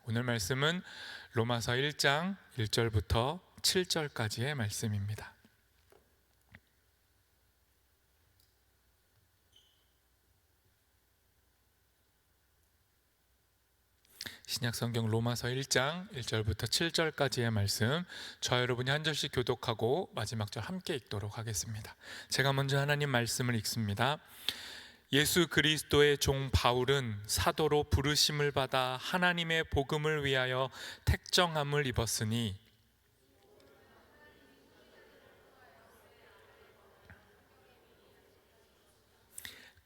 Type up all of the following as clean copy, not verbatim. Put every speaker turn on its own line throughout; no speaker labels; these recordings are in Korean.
오늘 말씀은 로마서 1장 1절부터 7절까지의 말씀입니다. 신약성경 로마서 1장 1절부터 7절까지의 말씀, 저와 여러분이 한 절씩 교독하고 마지막 절 함께 읽도록 하겠습니다. 제가 먼저 하나님 말씀을 읽습니다. 예수 그리스도의 종 바울은 사도로 부르심을 받아 하나님의 복음을 위하여 택정함을 입었으니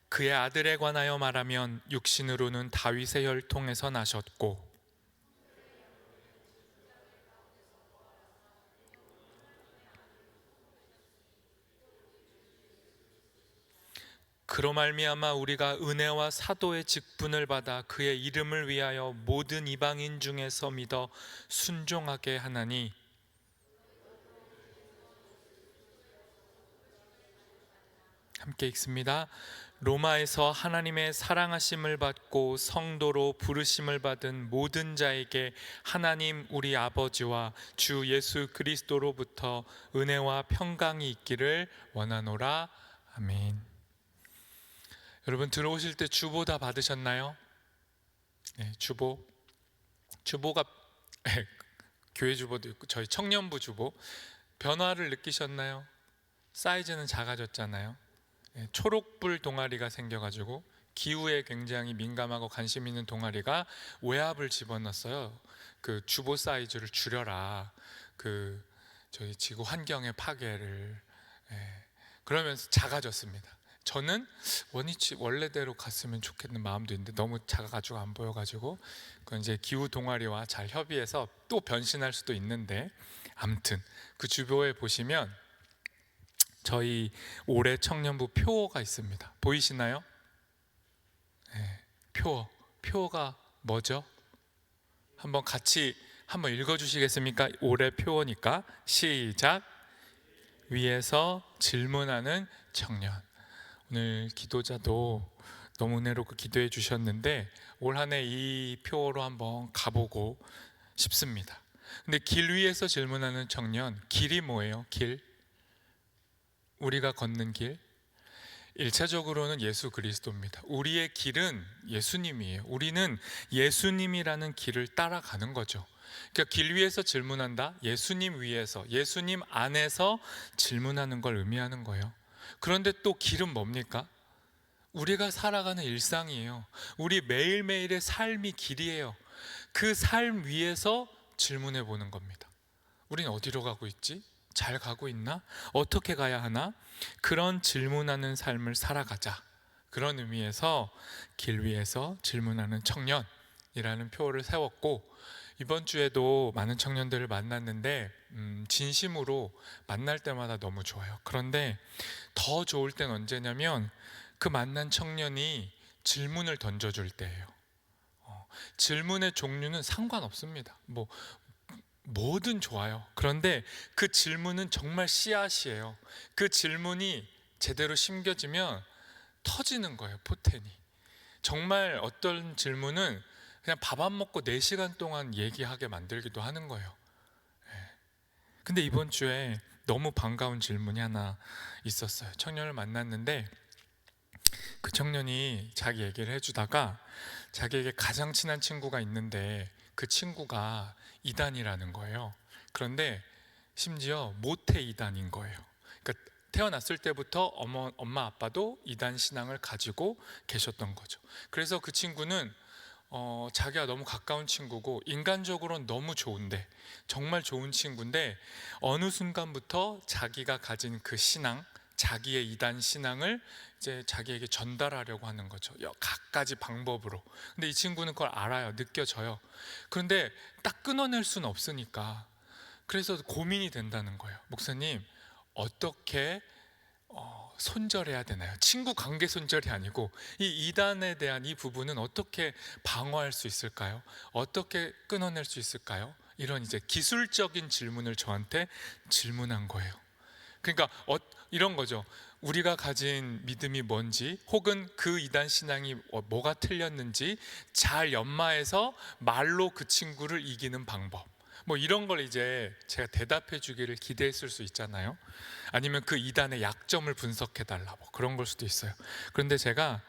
그의 아들에 관하여 말하면 육신으로는 다윗의 혈통에서 나셨고 그로 말미암아 우리가 은혜와 사도의 직분을 받아 그의 이름을 위하여 모든 이방인 중에서 믿어 순종하게 하나니 함께 읽습니다. 로마에서 하나님의 사랑하심을 받고 성도로 부르심을 받은 모든 자에게 하나님 우리 아버지와 주 예수 그리스도로부터 은혜와 평강이 있기를 원하노라. 아멘. 여러분, 들어오실 때 주보 다 받으셨나요? 네, 주보가 교회 주보도 있고 저희 청년부 주보, 변화를 느끼셨나요? 사이즈는 작아졌잖아요. 네, 초록불 동아리가 생겨가지고 기후에 굉장히 민감하고 관심 있는 동아리가 외압을 집어넣었어요. 그 주보 사이즈를 줄여라, 그 저희 지구 환경의 파괴를. 그러면서 작아졌습니다. 저는 원래대로 갔으면 좋겠는 마음도 있는데 너무 작아가지고 안 보여가지고, 그건 이제 기후 동아리와 잘 협의해서 또 변신할 수도 있는데, 아무튼 그 주보에 보시면 저희 올해 청년부 표어가 있습니다. 보이시나요? 네, 표어가 뭐죠? 한번 같이 한번 읽어주시겠습니까? 올해 표어니까 시작. 위에서 질문하는 청년. 오늘 기도자도 너무 은혜롭고 기도해 주셨는데 올 한 해 이 표어로 한번 가보고 싶습니다. 근데 길 위에서 질문하는 청년, 길이 뭐예요? 길? 우리가 걷는 길? 1차적으로는 예수 그리스도입니다. 우리의 길은 예수님이에요. 우리는 예수님이라는 길을 따라가는 거죠. 그러니까 길 위에서 질문한다? 예수님 위에서, 예수님 안에서 질문하는 걸 의미하는 거예요. 그런데 또 길은 뭡니까? 우리가 살아가는 일상이에요. 우리 매일매일의 삶이 길이에요. 그 삶 위에서 질문해 보는 겁니다. 우리는 어디로 가고 있지? 잘 가고 있나? 어떻게 가야 하나? 그런 질문하는 삶을 살아가자. 그런 의미에서 길 위에서 질문하는 청년이라는 표어를 세웠고, 이번 주에도 많은 청년들을 만났는데 진심으로 만날 때마다 너무 좋아요. 그런데 더 좋을 땐 언제냐면 그 만난 청년이 질문을 던져줄 때예요. 질문의 종류는 상관없습니다. 뭐든 좋아요. 그런데 그 질문은 정말 씨앗이에요. 그 질문이 제대로 심겨지면 터지는 거예요, 포텐이. 정말 어떤 질문은 그냥 밥 안 먹고 4시간 동안 얘기하게 만들기도 하는 거예요. 근데 이번 주에 너무 반가운 질문이 하나 있었어요. 청년을 만났는데 그 청년이 자기 얘기를 해주다가 자기에게 가장 친한 친구가 있는데 그 친구가 이단이라는 거예요. 그런데 심지어 모태 이단인 거예요. 그러니까 태어났을 때부터 엄마 아빠도 이단 신앙을 가지고 계셨던 거죠. 그래서 그 친구는 자기가 너무 가까운 친구고 인간적으로는 너무 좋은데, 정말 좋은 친구인데 어느 순간부터 자기가 가진 그 신앙, 자기의 이단 신앙을 이제 자기에게 전달하려고 하는 거죠. 갖가지 방법으로. 근데 이 친구는 그걸 알아요. 느껴져요. 그런데 딱 끊어낼 수는 없으니까 그래서 고민이 된다는 거예요. 목사님, 어떻게 손절해야 되나요? 친구 관계 손절이 아니고 이 이단에 대한 이 부분은 어떻게 방어할 수 있을까요? 어떻게 끊어낼 수 있을까요? 이런 이제 기술적인 질문을 저한테 질문한 거예요. 그러니까 이런 거죠. 우리가 가진 믿음이 뭔지, 혹은 그 이단 신앙이 뭐가 틀렸는지 잘 연마해서 말로 그 친구를 이기는 방법, 뭐 이런 걸 이제 제가 대답해 주기를 기대했을 수 있잖아요. 아니면 그 이단의 약점을 분석해 달라, 뭐 그런 걸 수도 있어요. 그런데 제가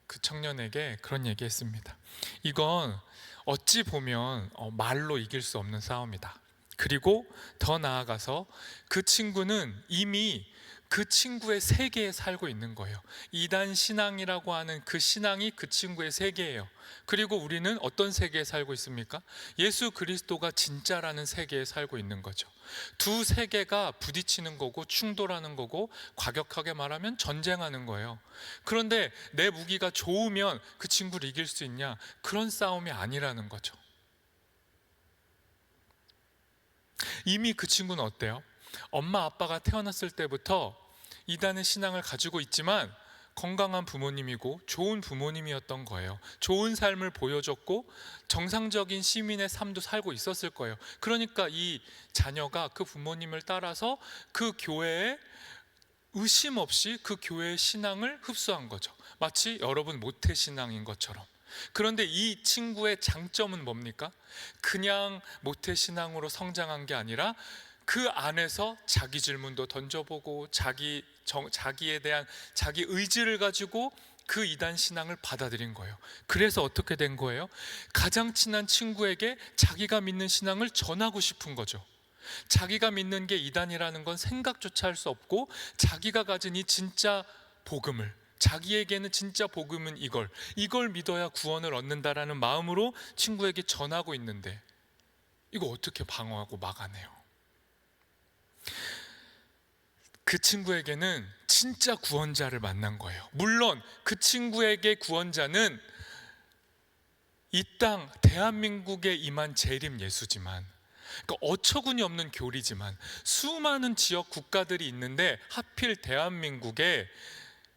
그 청년에게 그런 얘기했습니다. 이건 어찌 보면 말로 이길 수 없는 싸움이다. 그리고 더 나아가서 그 친구는 이미 그 친구의 세계에 살고 있는 거예요. 이단 신앙이라고 하는 그 신앙이 그 친구의 세계예요. 그리고 우리는 어떤 세계에 살고 있습니까? 예수 그리스도가 진짜라는 세계에 살고 있는 거죠. 두 세계가 부딪히는 거고 충돌하는 거고, 과격하게 말하면 전쟁하는 거예요. 그런데 내 무기가 좋으면 그 친구를 이길 수 있냐? 그런 싸움이 아니라는 거죠. 이미 그 친구는 어때요? 엄마 아빠가 태어났을 때부터 이단의 신앙을 가지고 있지만 건강한 부모님이고 좋은 부모님이었던 거예요. 좋은 삶을 보여줬고 정상적인 시민의 삶도 살고 있었을 거예요. 그러니까 이 자녀가 그 부모님을 따라서 그 교회에 의심 없이 그 교회의 신앙을 흡수한 거죠. 마치 여러분 모태신앙인 것처럼. 그런데 이 친구의 장점은 뭡니까? 그냥 모태신앙으로 성장한 게 아니라 그 안에서 자기 질문도 던져보고 자기에 대한 자기 의지를 가지고 그 이단 신앙을 받아들인 거예요. 그래서 어떻게 된 거예요? 가장 친한 친구에게 자기가 믿는 신앙을 전하고 싶은 거죠. 자기가 믿는 게 이단이라는 건 생각조차 할 수 없고, 자기가 가진 이 진짜 복음을, 자기에게는 진짜 복음은 이걸 믿어야 구원을 얻는다라는 마음으로 친구에게 전하고 있는데, 이거 어떻게 방어하고 막아내요? 그 친구에게는 진짜 구원자를 만난 거예요. 물론 그 친구에게 구원자는 이 땅 대한민국에 임한 재림 예수지만, 그러니까 어처구니 없는 교리지만, 수많은 지역 국가들이 있는데 하필 대한민국에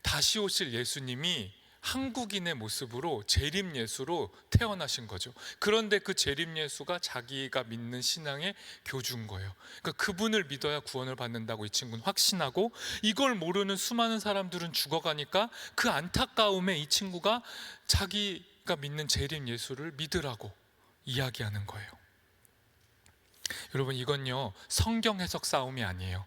다시 오실 예수님이 한국인의 모습으로 재림 예수로 태어나신 거죠. 그런데 그 재림 예수가 자기가 믿는 신앙의 교주인 거예요. 그러니까 그분을 믿어야 구원을 받는다고 이 친구는 확신하고, 이걸 모르는 수많은 사람들은 죽어가니까 그 안타까움에 이 친구가 자기가 믿는 재림 예수를 믿으라고 이야기하는 거예요. 여러분, 이건요 성경 해석 싸움이 아니에요.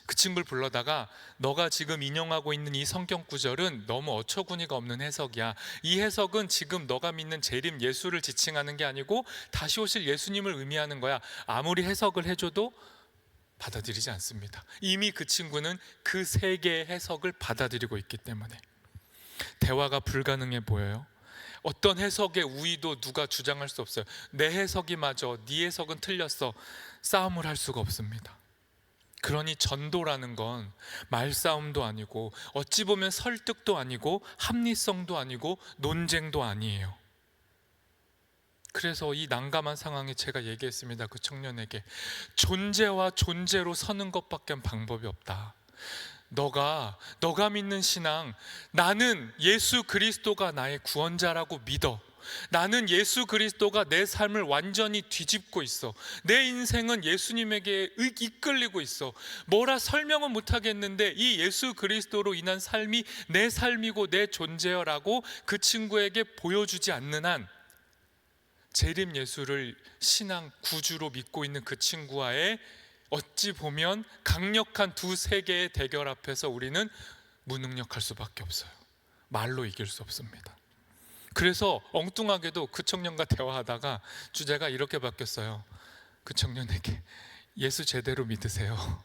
그 친구를 불러다가 너가 지금 인용하고 있는 이 성경 구절은 너무 어처구니가 없는 해석이야. 이 해석은 지금 너가 믿는 재림 예수를 지칭하는 게 아니고 다시 오실 예수님을 의미하는 거야. 아무리 해석을 해줘도 받아들이지 않습니다. 이미 그 친구는 그 세계의 해석을 받아들이고 있기 때문에 대화가 불가능해 보여요. 어떤 해석의 우위도 누가 주장할 수 없어요. 내 해석이 맞아, 네 해석은 틀렸어, 싸움을 할 수가 없습니다. 그러니 전도라는 건 말싸움도 아니고, 어찌 보면 설득도 아니고, 합리성도 아니고, 논쟁도 아니에요. 그래서 이 난감한 상황에 제가 얘기했습니다. 그 청년에게 존재와 존재로 서는 것밖에 방법이 없다. 너가 믿는 신앙, 나는 예수 그리스도가 나의 구원자라고 믿어. 나는 예수 그리스도가 내 삶을 완전히 뒤집고 있어. 내 인생은 예수님에게 이끌리고 있어. 뭐라 설명은 못하겠는데 이 예수 그리스도로 인한 삶이 내 삶이고 내 존재여라고 그 친구에게 보여주지 않는 한, 재림 예수를 신앙 구주로 믿고 있는 그 친구와의 어찌 보면 강력한 두 세계의 대결 앞에서 우리는 무능력할 수밖에 없어요. 말로 이길 수 없습니다. 그래서 엉뚱하게도 그 청년과 대화하다가 주제가 이렇게 바뀌었어요. 그 청년에게 예수 제대로 믿으세요.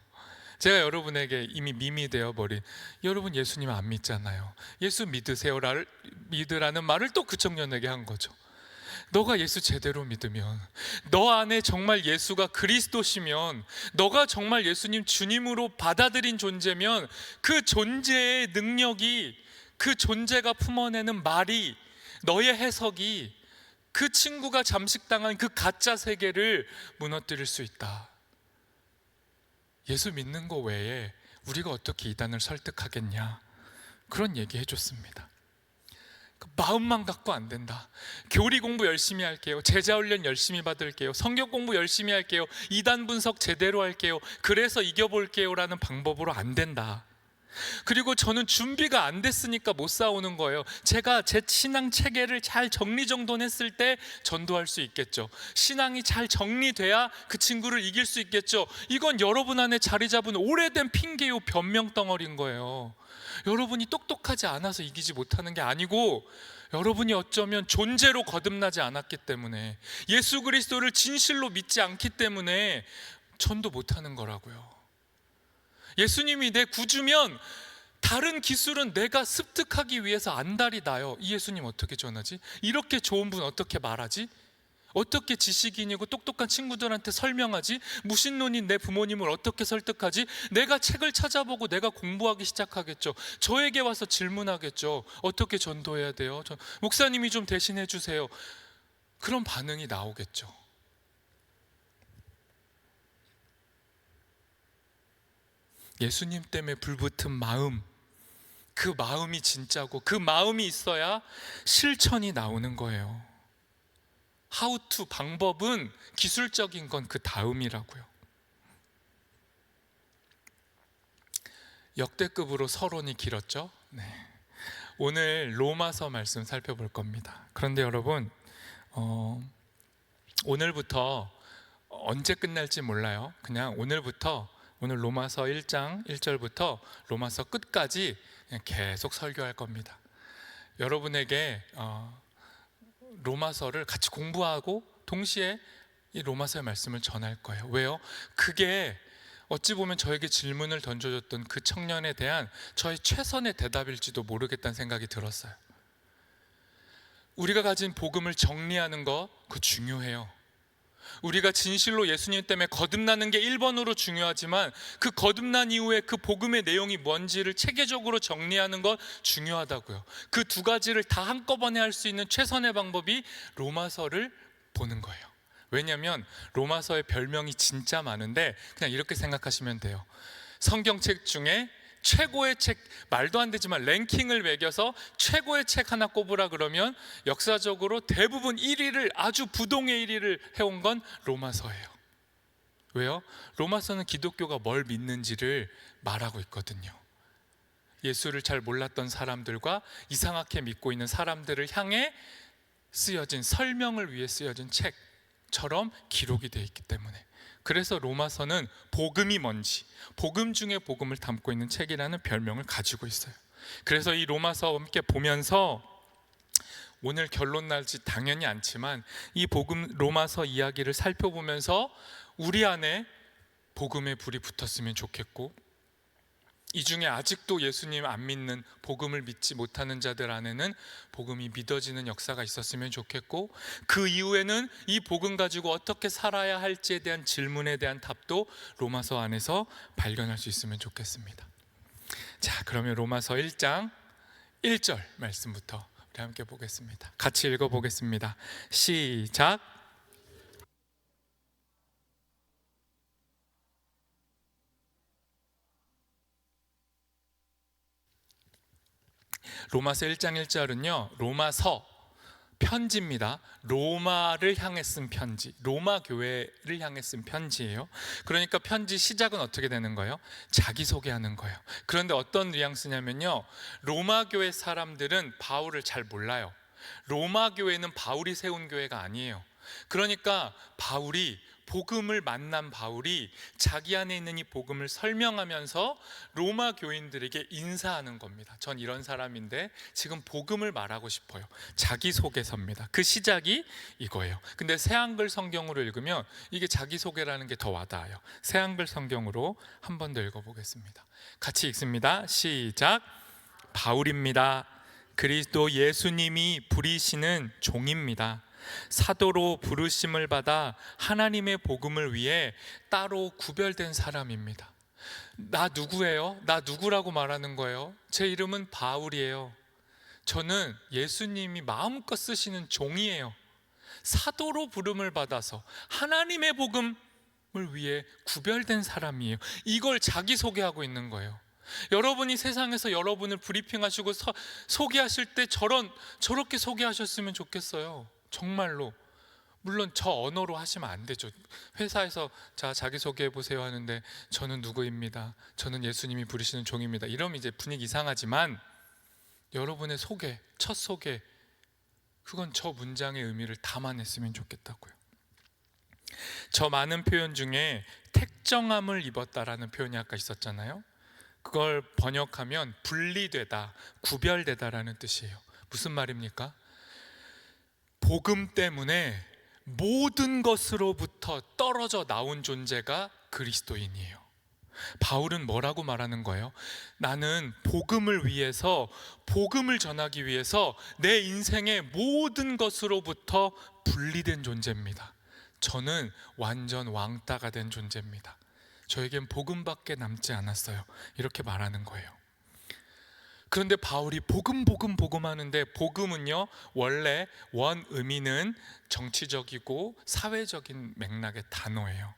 제가 여러분에게 이미 밈이 되어버린, 여러분 예수님 안 믿잖아요. 예수 믿으라는 말을 또 그 청년에게 한 거죠. 너가 예수 제대로 믿으면, 너 안에 정말 예수가 그리스도시면, 너가 정말 예수님 주님으로 받아들인 존재면, 그 존재의 능력이, 그 존재가 품어내는 말이, 너의 해석이 그 친구가 잠식당한 그 가짜 세계를 무너뜨릴 수 있다. 예수 믿는 거 외에 우리가 어떻게 이단을 설득하겠냐, 그런 얘기 해줬습니다. 마음만 갖고 안 된다. 교리 공부 열심히 할게요. 제자 훈련 열심히 받을게요. 성경 공부 열심히 할게요. 이단 분석 제대로 할게요. 그래서 이겨볼게요 라는 방법으로 안 된다. 그리고 저는 준비가 안 됐으니까 못 싸우는 거예요. 제가 제 신앙 체계를 잘 정리정돈했을 때 전도할 수 있겠죠. 신앙이 잘 정리돼야 그 친구를 이길 수 있겠죠. 이건 여러분 안에 자리 잡은 오래된 핑계요 변명덩어리인 거예요. 여러분이 똑똑하지 않아서 이기지 못하는 게 아니고, 여러분이 어쩌면 존재로 거듭나지 않았기 때문에, 예수 그리스도를 진실로 믿지 않기 때문에 전도 못하는 거라고요. 예수님이 내 구주면 다른 기술은 내가 습득하기 위해서 안달이 나요. 이 예수님 어떻게 전하지? 이렇게 좋은 분 어떻게 말하지? 어떻게 지식인이고 똑똑한 친구들한테 설명하지? 무신론인 내 부모님을 어떻게 설득하지? 내가 책을 찾아보고 내가 공부하기 시작하겠죠. 저에게 와서 질문하겠죠. 어떻게 전도해야 돼요? 목사님이 좀 대신해 주세요. 그런 반응이 나오겠죠. 예수님 때문에 불붙은 마음, 그 마음이 진짜고 그 마음이 있어야 실천이 나오는 거예요. How to 방법은 기술적인 건 그 다음이라고요. 역대급으로 서론이 길었죠? 네. 오늘 로마서 말씀 살펴볼 겁니다. 그런데 여러분, 오늘부터 언제 끝날지 몰라요. 그냥 오늘부터, 오늘 로마서 1장 1절부터 로마서 끝까지 그냥 계속 설교할 겁니다. 여러분에게 로마서를 같이 공부하고 동시에 이 로마서의 말씀을 전할 거예요. 왜요? 그게 어찌 보면 저에게 질문을 던져줬던 그 청년에 대한 저의 최선의 대답일지도 모르겠다는 생각이 들었어요. 우리가 가진 복음을 정리하는 거, 그거 중요해요. 우리가 진실로 예수님 때문에 거듭나는 게 1번으로 중요하지만, 그 거듭난 이후에 그 복음의 내용이 뭔지를 체계적으로 정리하는 것 중요하다고요. 그 두 가지를 다 한꺼번에 할 수 있는 최선의 방법이 로마서를 보는 거예요. 왜냐하면 로마서의 별명이 진짜 많은데, 그냥 이렇게 생각하시면 돼요. 성경책 중에 최고의 책, 말도 안 되지만 랭킹을 매겨서 최고의 책 하나 꼽으라 그러면 역사적으로 대부분 1위를, 아주 부동의 1위를 해온 건 로마서예요. 왜요? 로마서는 기독교가 뭘 믿는지를 말하고 있거든요. 예수를 잘 몰랐던 사람들과 이상하게 믿고 있는 사람들을 향해 쓰여진, 설명을 위해 쓰여진 책처럼 기록이 되어 있기 때문에, 그래서 로마서는 복음이 뭔지, 복음 중에 복음을 담고 있는 책이라는 별명을 가지고 있어요. 그래서 이 로마서 함께 보면서 오늘 결론 날지 당연히 않지만 이 복음 로마서 이야기를 살펴보면서 우리 안에 복음의 불이 붙었으면 좋겠고, 이 중에 아직도 예수님 안 믿는, 복음을 믿지 못하는 자들 안에는 복음이 믿어지는 역사가 있었으면 좋겠고, 그 이후에는 이 복음 가지고 어떻게 살아야 할지에 대한 질문에 대한 답도 로마서 안에서 발견할 수 있으면 좋겠습니다. 자, 그러면 로마서 1장 1절 말씀부터 우리 함께 보겠습니다. 같이 읽어보겠습니다. 시작. 로마서 1장 1절은요 로마서 편지입니다. 로마를 향해 쓴 편지, 로마 교회를 향해 쓴 편지예요. 그러니까 편지 시작은 어떻게 되는 거예요? 자기소개하는 거예요. 그런데 어떤 뉘앙스냐면요, 로마 교회 사람들은 바울을 잘 몰라요. 로마 교회는 바울이 세운 교회가 아니에요. 그러니까 복음을 만난 바울이 자기 안에 있는 이 복음을 설명하면서 로마 교인들에게 인사하는 겁니다. 전 이런 사람인데 지금 복음을 말하고 싶어요. 자기소개서입니다. 그 시작이 이거예요. 근데 새한글 성경으로 읽으면 이게 자기소개라는 게 더 와닿아요. 새한글 성경으로 한 번 더 읽어보겠습니다. 같이 읽습니다. 시작. 바울입니다. 그리스도 예수님이 부리시는 종입니다. 사도로 부르심을 받아 하나님의 복음을 위해 따로 구별된 사람입니다. 나 누구예요? 나 누구라고 말하는 거예요? 제 이름은 바울이에요. 저는 예수님이 마음껏 쓰시는 종이에요. 사도로 부름을 받아서 하나님의 복음을 위해 구별된 사람이에요. 이걸 자기소개하고 있는 거예요. 여러분이 세상에서 여러분을 브리핑하시고 소개하실 때 저렇게 소개하셨으면 좋겠어요. 정말로. 물론 저 언어로 하시면 안 되죠. 회사에서 자, 자기소개해 보세요 하는데 저는 누구입니다, 저는 예수님이 부르시는 종입니다, 이러면 이제 분위기 이상하지만, 여러분의 소개, 첫 소개, 그건 저 문장의 의미를 담아냈으면 좋겠다고요. 저 많은 표현 중에 택정함을 입었다라는 표현이 아까 있었잖아요. 그걸 번역하면 분리되다, 구별되다라는 뜻이에요. 무슨 말입니까? 복음 때문에 모든 것으로부터 떨어져 나온 존재가 그리스도인이에요. 바울은 뭐라고 말하는 거예요? 나는 복음을 위해서, 복음을 전하기 위해서 내 인생의 모든 것으로부터 분리된 존재입니다. 저는 완전 왕따가 된 존재입니다. 저에겐 복음밖에 남지 않았어요. 이렇게 말하는 거예요. 그런데 바울이 복음 하는데, 복음은요, 원래 원 의미는 정치적이고 사회적인 맥락의 단어예요.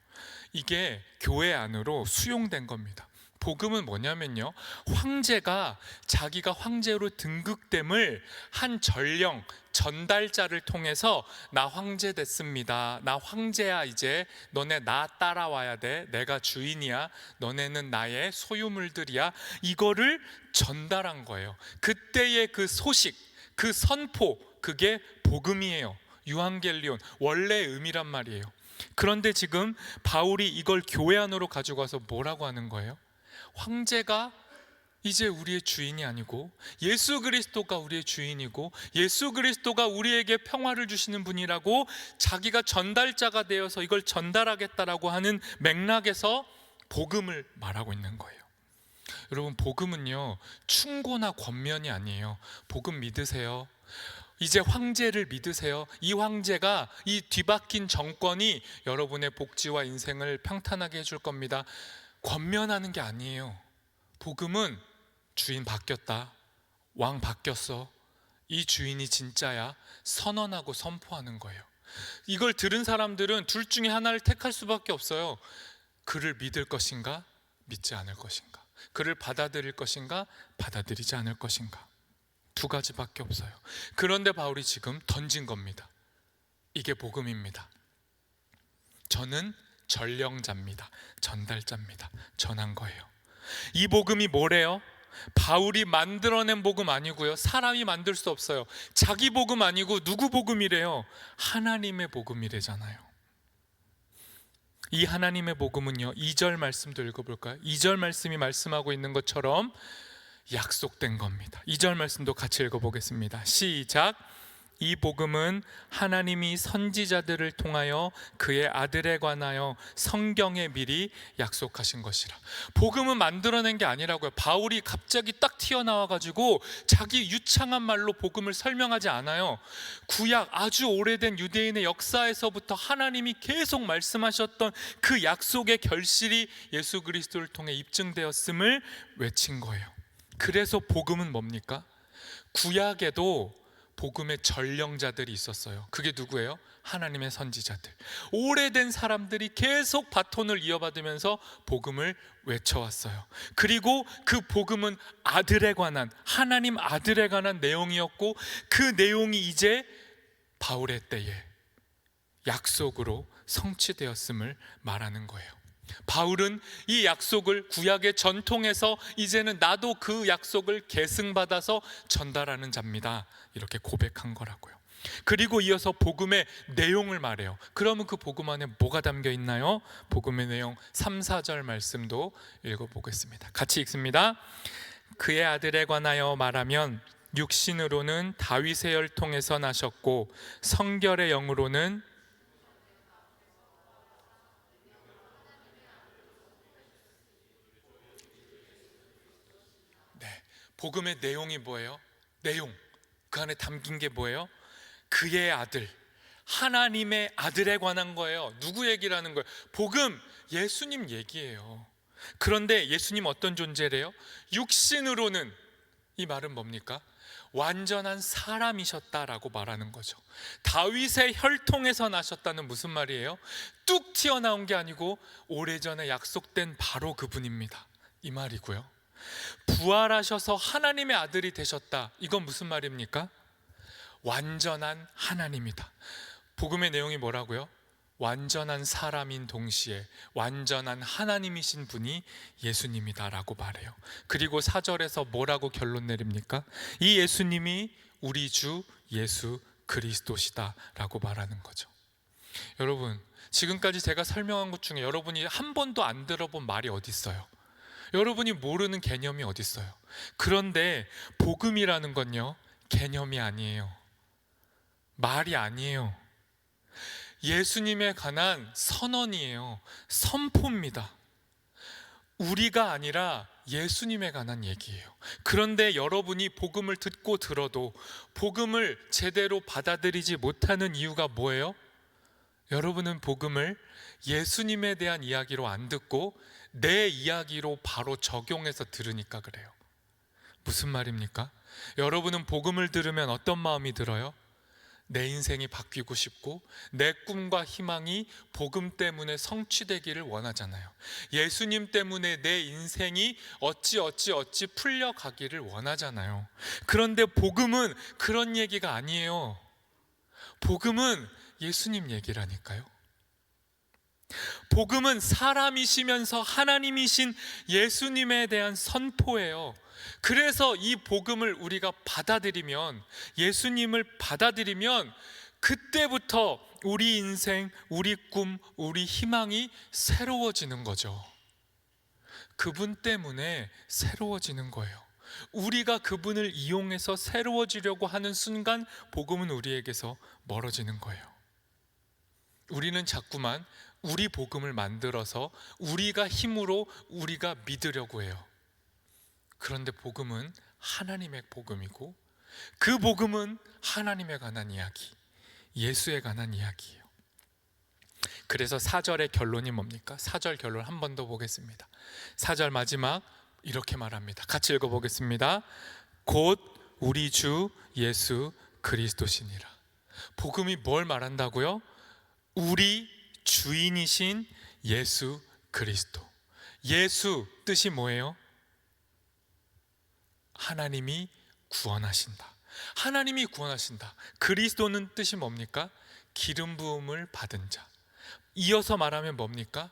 이게 교회 안으로 수용된 겁니다. 복음은 뭐냐면요, 황제가 자기가 황제로 등극됨을 한 전령, 전달자를 통해서 나 황제 됐습니다, 나 황제야, 이제 너네 나 따라와야 돼, 내가 주인이야, 너네는 나의 소유물들이야, 이거를 전달한 거예요. 그때의 그 소식, 그 선포, 그게 복음이에요. 유앙겔리온, 원래의 의미란 말이에요. 그런데 지금 바울이 이걸 교회 안으로 가지고 와서 뭐라고 하는 거예요? 황제가 이제 우리의 주인이 아니고 예수 그리스도가 우리의 주인이고 예수 그리스도가 우리에게 평화를 주시는 분이라고 자기가 전달자가 되어서 이걸 전달하겠다라고 하는 맥락에서 복음을 말하고 있는 거예요. 여러분, 복음은요, 충고나 권면이 아니에요. 복음 믿으세요. 이제 황제를 믿으세요. 이 황제가, 이 뒤바뀐 정권이 여러분의 복지와 인생을 평탄하게 해줄 겁니다. 권면하는 게 아니에요. 복음은 주인 바뀌었다, 왕 바뀌었어, 이 주인이 진짜야, 선언하고 선포하는 거예요. 이걸 들은 사람들은 둘 중에 하나를 택할 수밖에 없어요. 그를 믿을 것인가, 믿지 않을 것인가, 그를 받아들일 것인가, 받아들이지 않을 것인가. 두 가지밖에 없어요. 그런데 바울이 지금 던진 겁니다. 이게 복음입니다. 저는 전령자입니다. 전달자입니다. 전한 거예요. 이 복음이 뭐래요? 바울이 만들어낸 복음 아니고요, 사람이 만들 수 없어요. 자기 복음 아니고 누구 복음이래요? 하나님의 복음이래잖아요. 이 하나님의 복음은요, 2절 말씀도 읽어볼까요? 2절 말씀이 말씀하고 있는 것처럼 약속된 겁니다. 2절 말씀도 같이 읽어보겠습니다. 시작. 이 복음은 하나님이 선지자들을 통하여 그의 아들에 관하여 성경에 미리 약속하신 것이라. 복음은 만들어낸 게 아니라고요. 바울이 갑자기 딱 튀어나와가지고 자기 유창한 말로 복음을 설명하지 않아요. 구약 아주 오래된 유대인의 역사에서부터 하나님이 계속 말씀하셨던 그 약속의 결실이 예수 그리스도를 통해 입증되었음을 외친 거예요. 그래서 복음은 뭡니까? 구약에도 복음의 전령자들이 있었어요. 그게 누구예요? 하나님의 선지자들. 오래된 사람들이 계속 바톤을 이어받으면서 복음을 외쳐왔어요. 그리고 그 복음은 아들에 관한, 하나님 아들에 관한 내용이었고, 그 내용이 이제 바울의 때에 약속으로 성취되었음을 말하는 거예요. 바울은 이 약속을 구약의 전통에서 이제는 나도 그 약속을 계승받아서 전달하는 자입니다, 이렇게 고백한 거라고요. 그리고 이어서 복음의 내용을 말해요. 그러면 그 복음 안에 뭐가 담겨 있나요? 복음의 내용 3, 4절 말씀도 읽어보겠습니다. 같이 읽습니다. 그의 아들에 관하여 말하면 육신으로는 다윗의 혈통에서 나셨고 성결의 영으로는, 복음의 내용이 뭐예요? 내용, 그 안에 담긴 게 뭐예요? 그의 아들, 하나님의 아들에 관한 거예요. 누구 얘기를 하는 거예요? 복음, 예수님 얘기예요. 그런데 예수님 어떤 존재래요? 육신으로는, 이 말은 뭡니까? 완전한 사람이셨다라고 말하는 거죠. 다윗의 혈통에서 나셨다는 무슨 말이에요? 뚝 튀어나온 게 아니고 오래전에 약속된 바로 그분입니다, 이 말이고요. 부활하셔서 하나님의 아들이 되셨다. 이건 무슨 말입니까? 완전한 하나님이다. 복음의 내용이 뭐라고요? 완전한 사람인 동시에 완전한 하나님이신 분이 예수님이다 라고 말해요. 그리고 4절에서 뭐라고 결론 내립니까? 이 예수님이 우리 주 예수 그리스도시다 라고 말하는 거죠. 여러분, 지금까지 제가 설명한 것 중에 여러분이 한 번도 안 들어본 말이 어디 있어요? 여러분이 모르는 개념이 어디 있어요? 그런데 복음이라는 건요, 개념이 아니에요. 말이 아니에요. 예수님에 관한 선언이에요. 선포입니다. 우리가 아니라 예수님에 관한 얘기예요. 그런데 여러분이 복음을 듣고 들어도 복음을 제대로 받아들이지 못하는 이유가 뭐예요? 여러분은 복음을 예수님에 대한 이야기로 안 듣고 내 이야기로 바로 적용해서 들으니까 그래요. 무슨 말입니까? 여러분은 복음을 들으면 어떤 마음이 들어요? 내 인생이 바뀌고 싶고 내 꿈과 희망이 복음 때문에 성취되기를 원하잖아요. 예수님 때문에 내 인생이 어찌 풀려가기를 원하잖아요. 그런데 복음은 그런 얘기가 아니에요. 복음은 예수님 얘기라니까요. 복음은 사람이시면서 하나님이신 예수님에 대한 선포예요. 그래서 이 복음을 우리가 받아들이면, 예수님을 받아들이면 그때부터 우리 인생, 우리 꿈, 우리 희망이 새로워지는 거죠. 그분 때문에 새로워지는 거예요. 우리가 그분을 이용해서 새로워지려고 하는 순간 복음은 우리에게서 멀어지는 거예요. 우리는 자꾸만 우리 복음을 만들어서 우리가 힘으로 우리가 믿으려고 해요. 그런데 복음은 하나님의 복음이고 그 복음은 하나님에 관한 이야기, 예수에 관한 이야기예요. 그래서 4절의 결론이 뭡니까? 4절 결론 한 번 더 보겠습니다. 4절 마지막 이렇게 말합니다. 같이 읽어보겠습니다. 곧 우리 주 예수 그리스도시니라. 복음이 뭘 말한다고요? 우리 주인이신 예수 그리스도. 예수 뜻이 뭐예요? 하나님이 구원하신다. 하나님이 구원하신다. 그리스도는 뜻이 뭡니까? 기름 부음을 받은 자. 이어서 말하면 뭡니까?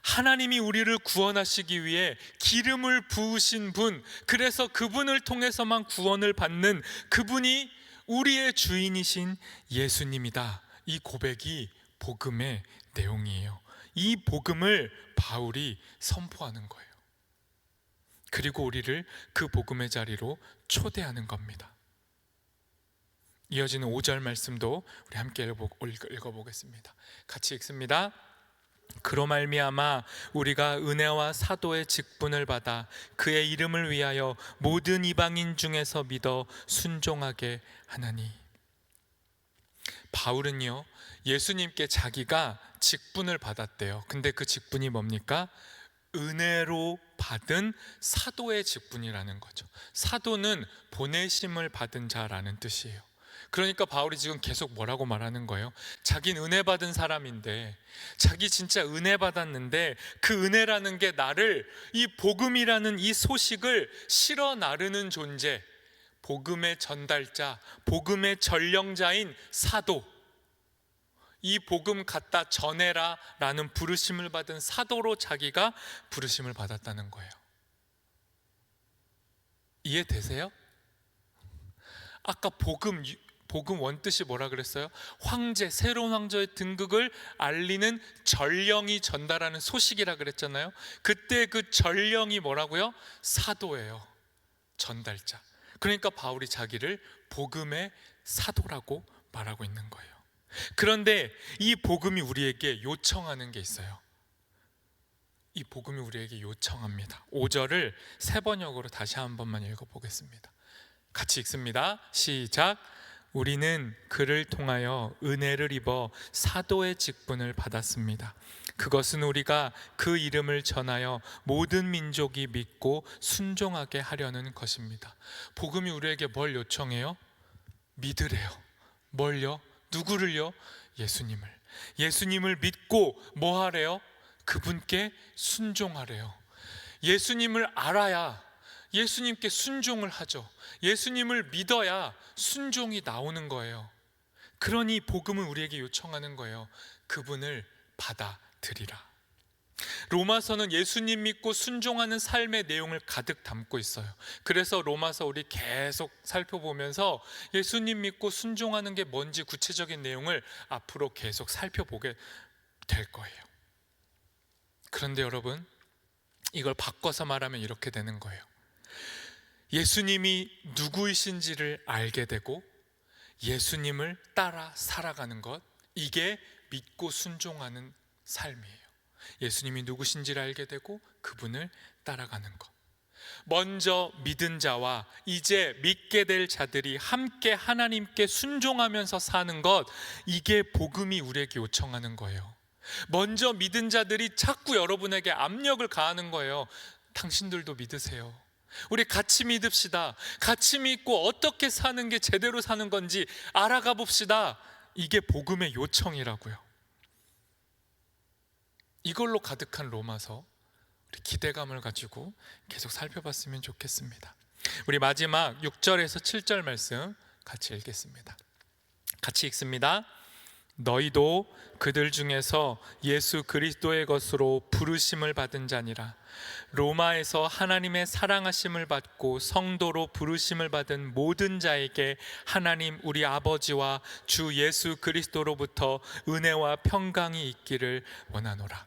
하나님이 우리를 구원하시기 위해 기름을 부으신 분, 그래서 그분을 통해서만 구원을 받는 그분이 우리의 주인이신 예수님이다. 이 고백이 복음의 내용이에요. 이 복음을 바울이 선포하는 거예요. 그리고 우리를 그 복음의 자리로 초대하는 겁니다. 이어지는 5절 말씀도 우리 함께 읽어보겠습니다. 같이 읽습니다. 그로 말미암아 우리가 은혜와 사도의 직분을 받아 그의 이름을 위하여 모든 이방인 중에서 믿어 순종하게 하나니. 바울은요, 예수님께 자기가 직분을 받았대요. 근데 그 직분이 뭡니까? 은혜로 받은 사도의 직분이라는 거죠. 사도는 보내심을 받은 자라는 뜻이에요. 그러니까 바울이 지금 계속 뭐라고 말하는 거예요? 자기는 은혜 받은 사람인데, 자기 진짜 은혜 받았는데 그 은혜라는 게 나를, 이 복음이라는 이 소식을 실어 나르는 존재, 복음의 전달자, 복음의 전령자인 사도, 이 복음 갖다 전해라 라는 부르심을 받은 사도로 자기가 부르심을 받았다는 거예요. 이해되세요? 아까 복음 원뜻이 뭐라 그랬어요? 황제, 새로운 황제의 등극을 알리는 전령이 전달하는 소식이라 그랬잖아요. 그때 그 전령이 뭐라고요? 사도예요. 전달자. 그러니까 바울이 자기를 복음의 사도라고 말하고 있는 거예요. 그런데 이 복음이 우리에게 요청하는 게 있어요. 이 복음이 우리에게 요청합니다. 5절을 세 번역으로 다시 한 번만 읽어보겠습니다. 같이 읽습니다. 시작. 우리는 그를 통하여 은혜를 입어 사도의 직분을 받았습니다. 그것은 우리가 그 이름을 전하여 모든 민족이 믿고 순종하게 하려는 것입니다. 복음이 우리에게 뭘 요청해요? 믿으래요. 뭘요? 누구를요? 예수님을. 예수님을 믿고 뭐 하래요? 그분께 순종하래요. 예수님을 알아야, 예수님께 순종을 하죠. 예수님을 믿어야 순종이 나오는 거예요. 그러니 복음은 우리에게 요청하는 거예요. 그분을 받아들이라. 로마서는 예수님 믿고 순종하는 삶의 내용을 가득 담고 있어요. 그래서 로마서 우리 계속 살펴보면서 예수님 믿고 순종하는 게 뭔지 구체적인 내용을 앞으로 계속 살펴보게 될 거예요. 그런데 여러분, 이걸 바꿔서 말하면 이렇게 되는 거예요. 예수님이 누구이신지를 알게 되고 예수님을 따라 살아가는 것, 이게 믿고 순종하는 삶이에요. 예수님이 누구신지를 알게 되고 그분을 따라가는 것. 먼저 믿은 자와 이제 믿게 될 자들이 함께 하나님께 순종하면서 사는 것, 이게 복음이 우리에게 요청하는 거예요. 먼저 믿은 자들이 자꾸 여러분에게 압력을 가하는 거예요. 당신들도 믿으세요. 우리 같이 믿읍시다. 같이 믿고 어떻게 사는 게 제대로 사는 건지 알아가 봅시다. 이게 복음의 요청이라고요. 이걸로 가득한 로마서, 우리 기대감을 가지고 계속 살펴봤으면 좋겠습니다. 우리 마지막 6절에서 7절 말씀 같이 읽겠습니다. 같이 읽습니다. 너희도 그들 중에서 예수 그리스도의 것으로 부르심을 받은 자니라. 로마에서 하나님의 사랑하심을 받고 성도로 부르심을 받은 모든 자에게 하나님 우리 아버지와 주 예수 그리스도로부터 은혜와 평강이 있기를 원하노라.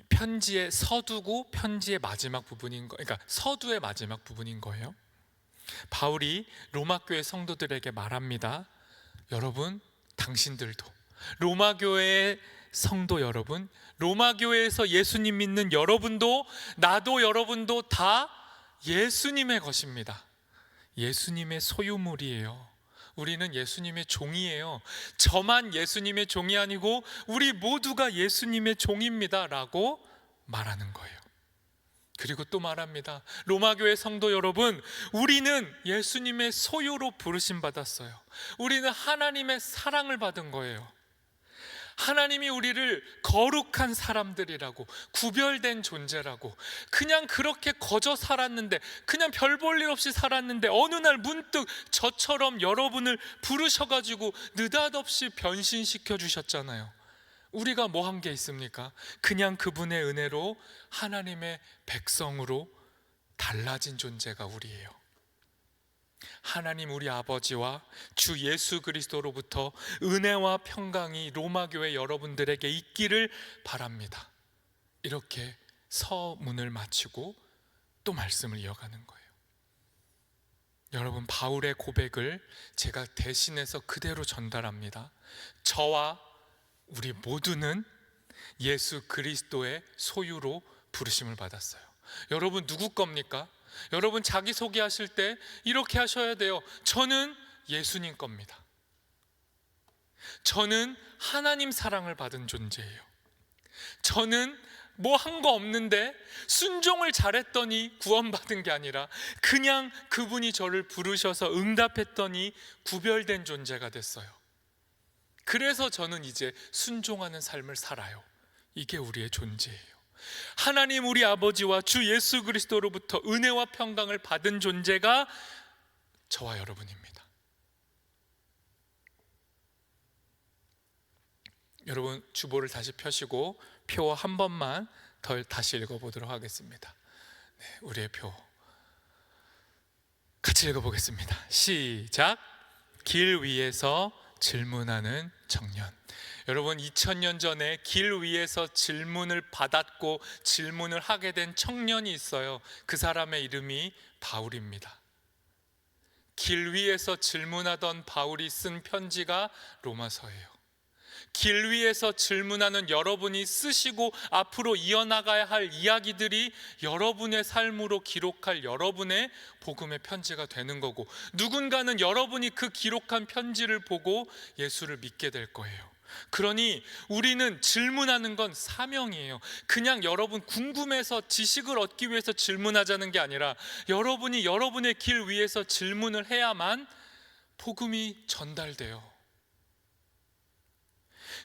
편지의 서두고 편지의 마지막 부분인 거, 그러니까 서두의 마지막 부분인 거예요. 바울이 로마 교회 성도들에게 말합니다. 여러분, 당신들도, 로마 교회의 성도 여러분, 로마 교회에서 예수님 믿는 여러분도, 나도 여러분도 다 예수님의 것입니다. 예수님의 소유물이에요. 우리는 예수님의 종이에요. 저만 예수님의 종이 아니고 우리 모두가 예수님의 종입니다 라고 말하는 거예요. 그리고 또 말합니다. 로마교회 성도 여러분, 우리는 예수님의 소유로 부르심 받았어요. 우리는 하나님의 사랑을 받은 거예요. 하나님이 우리를 거룩한 사람들이라고, 구별된 존재라고, 그냥 그렇게 거저 살았는데, 그냥 별 볼 일 없이 살았는데 어느 날 문득 저처럼 여러분을 부르셔가지고 느닷없이 변신시켜 주셨잖아요. 우리가 뭐 한 게 있습니까? 그냥 그분의 은혜로 하나님의 백성으로 달라진 존재가 우리예요. 하나님 우리 아버지와 주 예수 그리스도로부터 은혜와 평강이 로마교회 여러분들에게 있기를 바랍니다. 이렇게 서문을 마치고 또 말씀을 이어가는 거예요. 여러분, 바울의 고백을 제가 대신해서 그대로 전달합니다. 저와 우리 모두는 예수 그리스도의 소유로 부르심을 받았어요. 여러분 누구 겁니까? 여러분 자기소개하실 때 이렇게 하셔야 돼요. 저는 예수님 겁니다. 저는 하나님 사랑을 받은 존재예요. 저는 뭐 한 거 없는데 순종을 잘했더니 구원받은 게 아니라 그냥 그분이 저를 부르셔서 응답했더니 구별된 존재가 됐어요. 그래서 저는 이제 순종하는 삶을 살아요. 이게 우리의 존재예요. 하나님 우리 아버지와 주 예수 그리스도로부터 은혜와 평강을 받은 존재가 저와 여러분입니다. 여러분 주보를 다시 펴시고 표 한 번만 더 다시 읽어보도록 하겠습니다. 네, 우리의 표 같이 읽어보겠습니다. 시작. 길 위에서 질문하는 청년. 여러분 2000년 전에 길 위에서 질문을 받았고 질문을 하게 된 청년이 있어요. 그 사람의 이름이 바울입니다. 길 위에서 질문하던 바울이 쓴 편지가 로마서예요. 길 위에서 질문하는 여러분이 쓰시고 앞으로 이어나가야 할 이야기들이 여러분의 삶으로 기록할 여러분의 복음의 편지가 되는 거고, 누군가는 여러분이 그 기록한 편지를 보고 예수를 믿게 될 거예요. 그러니 우리는 질문하는 건 사명이에요. 그냥 여러분 궁금해서 지식을 얻기 위해서 질문하자는 게 아니라 여러분이 여러분의 길 위에서 질문을 해야만 복음이 전달돼요.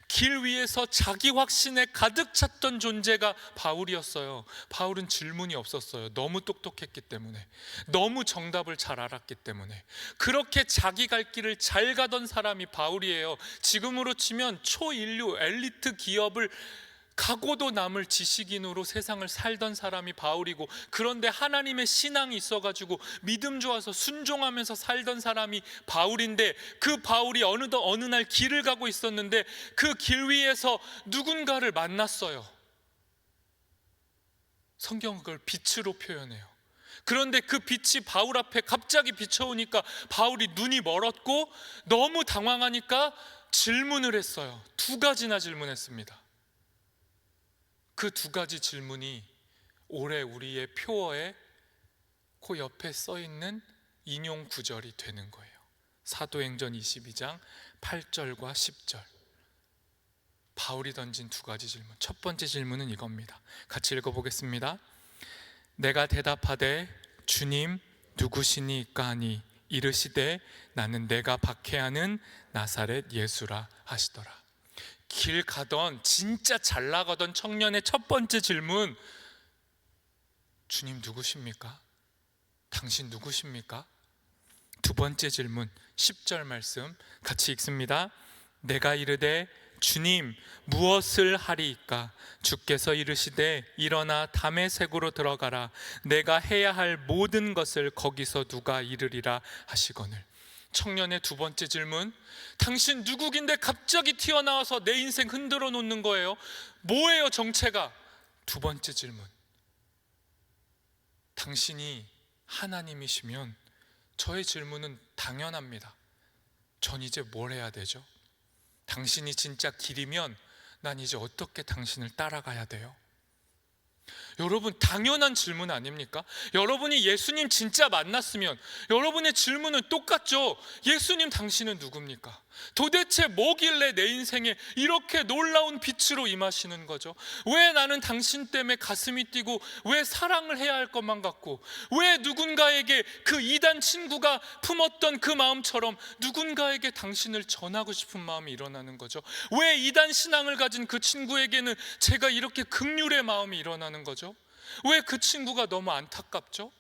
길 위에서 자기 확신에 가득 찼던 존재가 바울이었어요. 바울은 질문이 없었어요. 너무 똑똑했기 때문에, 너무 정답을 잘 알았기 때문에. 그렇게 자기 갈 길을 잘 가던 사람이 바울이에요. 지금으로 치면 초인류 엘리트 기업을 가고도 남을 지식인으로 세상을 살던 사람이 바울이고, 그런데 하나님의 신앙이 있어가지고 믿음 좋아서 순종하면서 살던 사람이 바울인데, 그 바울이 어느 날 길을 가고 있었는데 그 길 위에서 누군가를 만났어요. 성경은 그걸 빛으로 표현해요. 그런데 그 빛이 바울 앞에 갑자기 비춰오니까 바울이 눈이 멀었고 너무 당황하니까 질문을 했어요. 두 가지나 질문했습니다. 그 두 가지 질문이 올해 우리의 표어에 그 옆에 써있는 인용 구절이 되는 거예요. 사도행전 22장 8절과 10절. 바울이 던진 두 가지 질문. 첫 번째 질문은 이겁니다. 같이 읽어보겠습니다. 내가 대답하되 주님 누구시니까 하니 이르시되 나는 내가 박해하는 나사렛 예수라 하시더라. 길 가던 진짜 잘 나가던 청년의 첫 번째 질문, 주님 누구십니까? 당신 누구십니까? 두 번째 질문 10절 말씀 같이 읽습니다. 내가 이르되 주님 무엇을 하리이까? 주께서 이르시되 일어나 다메섹으로 들어가라. 내가 해야 할 모든 것을 거기서 누가 이르리라 하시거늘. 청년의 두 번째 질문, 당신 누구긴데 갑자기 튀어나와서 내 인생 흔들어 놓는 거예요? 뭐예요 정체가? 두 번째 질문, 당신이 하나님이시면 저의 질문은 당연합니다. 전 이제 뭘 해야 되죠? 당신이 진짜 길이면 난 이제 어떻게 당신을 따라가야 돼요? 여러분, 당연한 질문 아닙니까? 여러분이 예수님 진짜 만났으면 여러분의 질문은 똑같죠. 예수님 당신은 누굽니까? 도대체 뭐길래 내 인생에 이렇게 놀라운 빛으로 임하시는 거죠? 왜 나는 당신 때문에 가슴이 뛰고, 왜 사랑을 해야 할 것만 같고, 왜 누군가에게 그 이단 친구가 품었던 그 마음처럼 누군가에게 당신을 전하고 싶은 마음이 일어나는 거죠? 왜 이단 신앙을 가진 그 친구에게는 제가 이렇게 긍휼의 마음이 일어나는 거죠? 왜 그 친구가 너무 안타깝죠?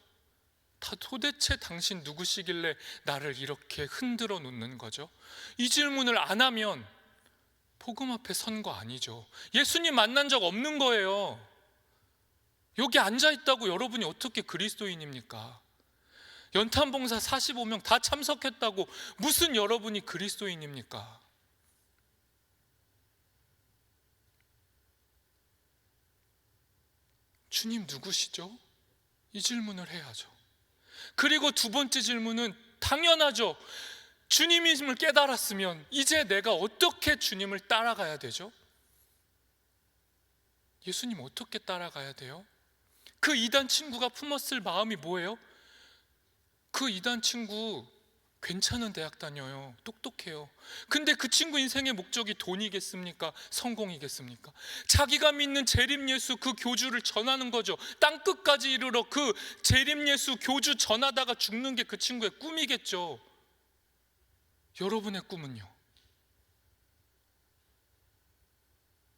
다 도대체 당신 누구시길래 나를 이렇게 흔들어 놓는 거죠? 이 질문을 안 하면 복음 앞에 선 거 아니죠. 예수님 만난 적 없는 거예요. 여기 앉아 있다고 여러분이 어떻게 그리스도인입니까? 연탄봉사 45명 다 참석했다고 무슨 여러분이 그리스도인입니까? 주님 누구시죠? 이 질문을 해야죠. 그리고 두 번째 질문은 당연하죠. 주님임을 깨달았으면 이제 내가 어떻게 주님을 따라가야 되죠? 예수님 어떻게 따라가야 돼요? 그 이단 친구가 품었을 마음이 뭐예요? 그 이단 친구 괜찮은 대학 다녀요. 똑똑해요. 근데 그 친구 인생의 목적이 돈이겠습니까? 성공이겠습니까? 자기가 믿는 재림예수 그 교주를 전하는 거죠. 땅끝까지 이르러 그 재림예수 교주 전하다가 죽는 게 그 친구의 꿈이겠죠. 여러분의 꿈은요?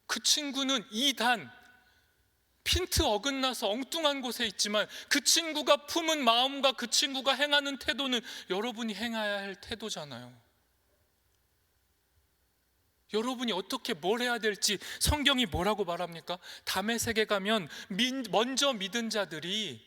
그 친구는 이단 핀트 어긋나서 엉뚱한 곳에 있지만 그 친구가 품은 마음과 그 친구가 행하는 태도는 여러분이 행해야 할 태도잖아요. 여러분이 어떻게 뭘 해야 될지 성경이 뭐라고 말합니까? 다메섹에 가면 먼저 믿은 자들이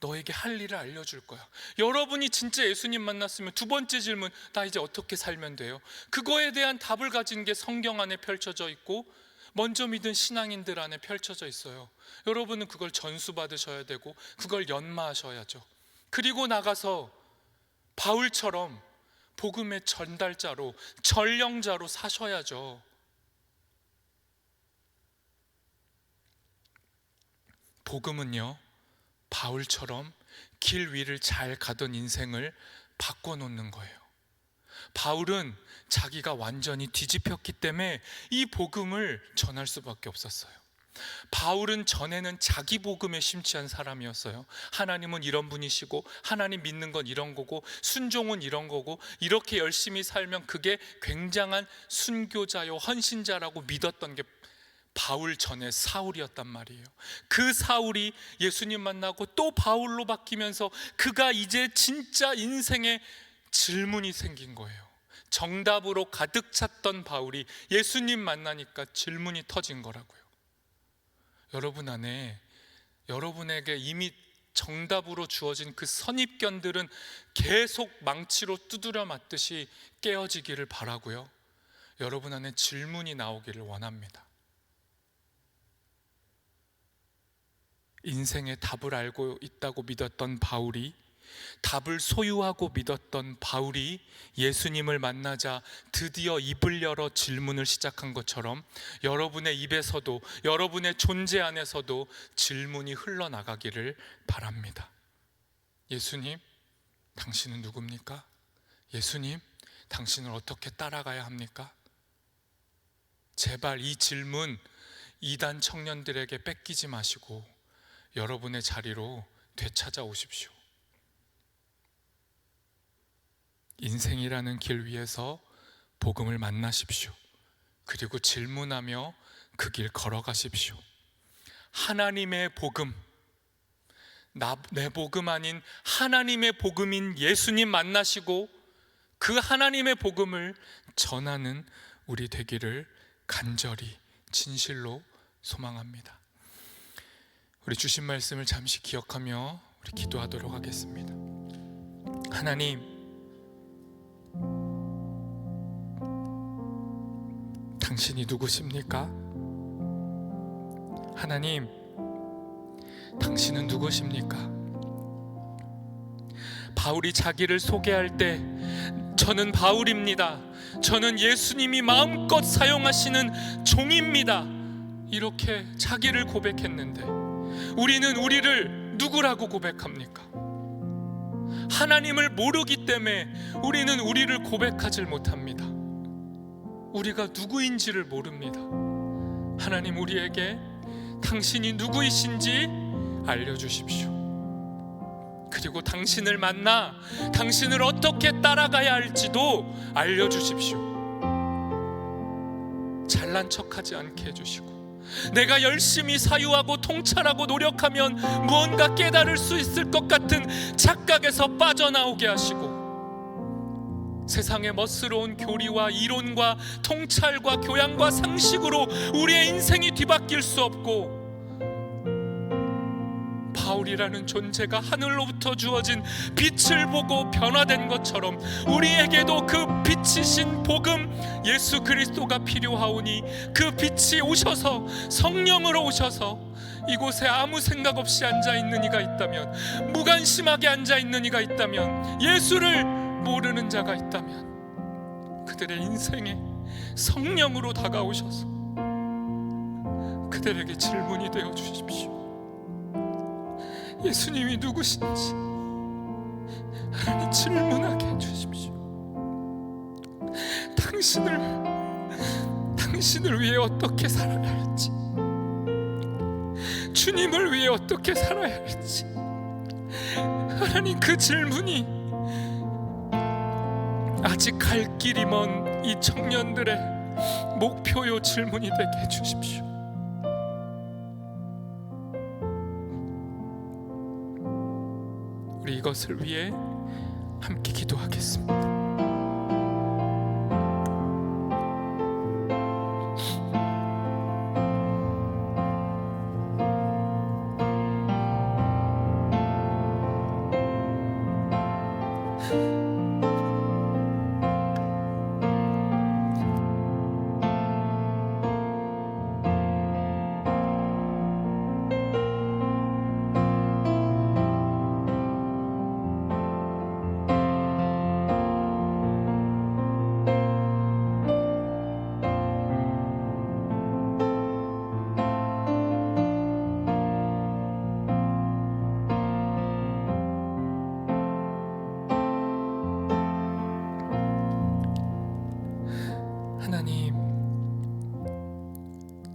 너에게 할 일을 알려줄 거야. 여러분이 진짜 예수님 만났으면 두 번째 질문, 나 이제 어떻게 살면 돼요? 그거에 대한 답을 가진 게 성경 안에 펼쳐져 있고 먼저 믿은 신앙인들 안에 펼쳐져 있어요. 여러분은 그걸 전수받으셔야 되고 그걸 연마하셔야죠. 그리고 나가서 바울처럼 복음의 전달자로, 전령자로 사셔야죠. 복음은요, 바울처럼 길 위를 잘 가던 인생을 바꿔놓는 거예요. 바울은 자기가 완전히 뒤집혔기 때문에 이 복음을 전할 수밖에 없었어요. 바울은 전에는 자기 복음에 심취한 사람이었어요. 하나님은 이런 분이시고 하나님 믿는 건 이런 거고 순종은 이런 거고 이렇게 열심히 살면 그게 굉장한 순교자요 헌신자라고 믿었던 게 바울 전에 사울이었단 말이에요. 그 사울이 예수님 만나고 또 바울로 바뀌면서 그가 이제 진짜 인생에 질문이 생긴 거예요. 정답으로 가득 찼던 바울이 예수님 만나니까 질문이 터진 거라고요. 여러분 안에, 여러분에게 이미 정답으로 주어진 그 선입견들은 계속 망치로 두드려 맞듯이 깨어지기를 바라고요. 여러분 안에 질문이 나오기를 원합니다. 인생의 답을 알고 있다고 믿었던 바울이, 답을 소유하고 믿었던 바울이 예수님을 만나자 드디어 입을 열어 질문을 시작한 것처럼 여러분의 입에서도, 여러분의 존재 안에서도 질문이 흘러나가기를 바랍니다. 예수님, 당신은 누굽니까? 예수님, 당신을 어떻게 따라가야 합니까? 제발 이 질문 이단 청년들에게 뺏기지 마시고 여러분의 자리로 되찾아오십시오. 인생이라는 길 위에서 복음을 만나십시오. 그리고 질문하며 그 길 걸어가십시오. 하나님의 복음, 내 복음 아닌 하나님의 복음인 예수님 만나시고 그 하나님의 복음을 전하는 우리 되기를 간절히 진실로 소망합니다. 우리 주신 말씀을 잠시 기억하며 우리 기도하도록 하겠습니다. 하나님, 당신이 누구십니까? 하나님, 당신은 누구십니까? 바울이 자기를 소개할 때 저는 바울입니다, 저는 예수님이 마음껏 사용하시는 종입니다, 이렇게 자기를 고백했는데 우리는 우리를 누구라고 고백합니까? 하나님을 모르기 때문에 우리는 우리를 고백하지 못합니다. 우리가 누구인지를 모릅니다. 하나님, 우리에게 당신이 누구이신지 알려주십시오. 그리고 당신을 만나 당신을 어떻게 따라가야 할지도 알려주십시오. 잘난 척하지 않게 해주시고 내가 열심히 사유하고 통찰하고 노력하면 무언가 깨달을 수 있을 것 같은 착각에서 빠져나오게 하시고 세상의 멋스러운 교리와 이론과 통찰과 교양과 상식으로 우리의 인생이 뒤바뀔 수 없고 바울이라는 존재가 하늘로부터 주어진 빛을 보고 변화된 것처럼 우리에게도 그 빛이신 복음 예수 그리스도가 필요하오니 그 빛이 오셔서 성령으로 오셔서 이곳에 아무 생각 없이 앉아있는 이가 있다면, 무관심하게 앉아있는 이가 있다면, 예수를 모르는 자가 있다면 그들의 인생에 성령으로 다가오셔서 그들에게 질문이 되어 주십시오. 예수님이 누구신지 하나님 질문하게 해주십시오. 당신을 위해 어떻게 살아야 할지, 주님을 위해 어떻게 살아야 할지, 하나님 그 질문이 아직 갈 길이 먼 이 청년들의 목표요 질문이 되게 해주십시오. 우리 이것을 위해 함께 기도하겠습니다.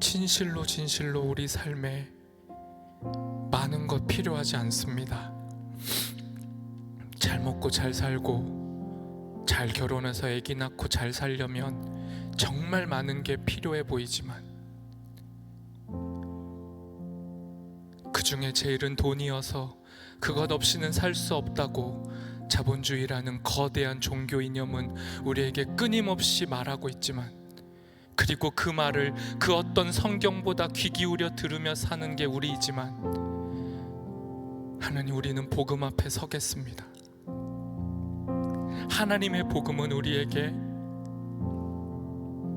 진실로 진실로 우리 삶에 많은 것 필요하지 않습니다. 잘 먹고 잘 살고 잘 결혼해서 아기 낳고 잘 살려면 정말 많은 게 필요해 보이지만 그 중에 제일은 돈이어서 그것 없이는 살 수 없다고 자본주의라는 거대한 종교 이념은 우리에게 끊임없이 말하고 있지만, 그리고 그 말을 그 어떤 성경보다 귀 기울여 들으며 사는 게 우리이지만, 하나님, 우리는 복음 앞에 서겠습니다. 하나님의 복음은 우리에게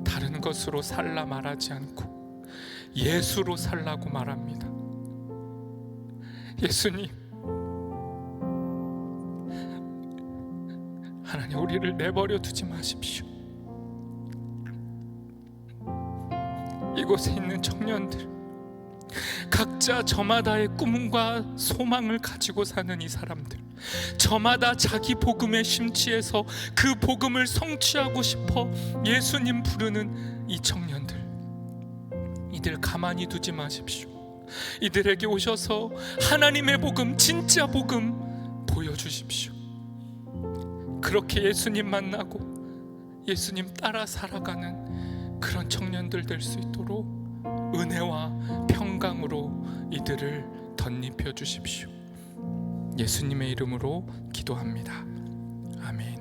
다른 것으로 살라 말하지 않고 예수로 살라고 말합니다. 예수님, 하나님, 우리를 내버려 두지 마십시오. 이곳에 있는 청년들, 각자 저마다의 꿈과 소망을 가지고 사는 이 사람들, 저마다 자기 복음에 심취해서 그 복음을 성취하고 싶어 예수님 부르는 이 청년들, 이들 가만히 두지 마십시오. 이들에게 오셔서 하나님의 복음, 진짜 복음 보여주십시오. 그렇게 예수님 만나고 예수님 따라 살아가는 그런 청년들 될 수 있도록 은혜와 평강으로 이들을 덧입혀 주십시오. 예수님의 이름으로 기도합니다. 아멘.